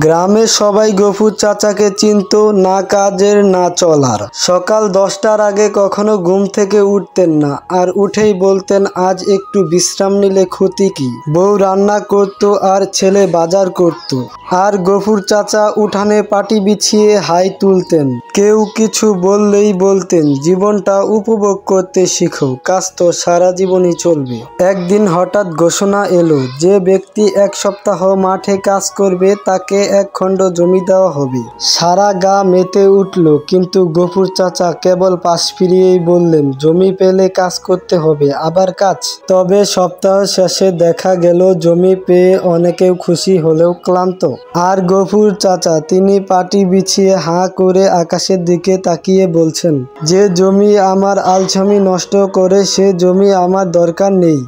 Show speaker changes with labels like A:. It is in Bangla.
A: গ্রামের সবাই গফুর চাচাকে চিনত, না কাজের না চলার। সকাল 10টার আগে কখনো ঘুম থেকে উঠতেন না, আর উঠেই বলতেন আজ একটু বিশ্রাম নিলে ক্ষতি কি। বউ রান্না করত আর ছেলে বাজার করত, আর গফুর চাচা উঠানে পাটি বিছিয়ে হাই তুলতেন। কেউ কিছু বললেই বলতেন জীবনটা উপভোগ করতে শিখো, কাজ তো সারা জীবনই চলবে। একদিন হঠাৎ ঘোষণা এলো, যে ব্যক্তি 1 সপ্তাহ মাঠে কাজ করবে তাকে 1 খণ্ড জমি দেওয়া হবে। সারা গা মেতে উঠল, কিন্তু গফুর চাচা কেবল পাশ ফিরিয়েই বললেন, জমি পেলে কাজ করতে হবে, আবার কাজ। তবে সপ্তাহ শেষে দেখা গেল জমি পেয়ে অনেকেও খুশি হলেও ক্লান্ত। আর গফুর চাচা, তিনি পাটি বিছিয়ে হাঁ করে আকাশের দিকে তাকিয়ে বলছেন, যে জমি আমার আলছামি নষ্ট করে সে জমি আমার দরকার নেই।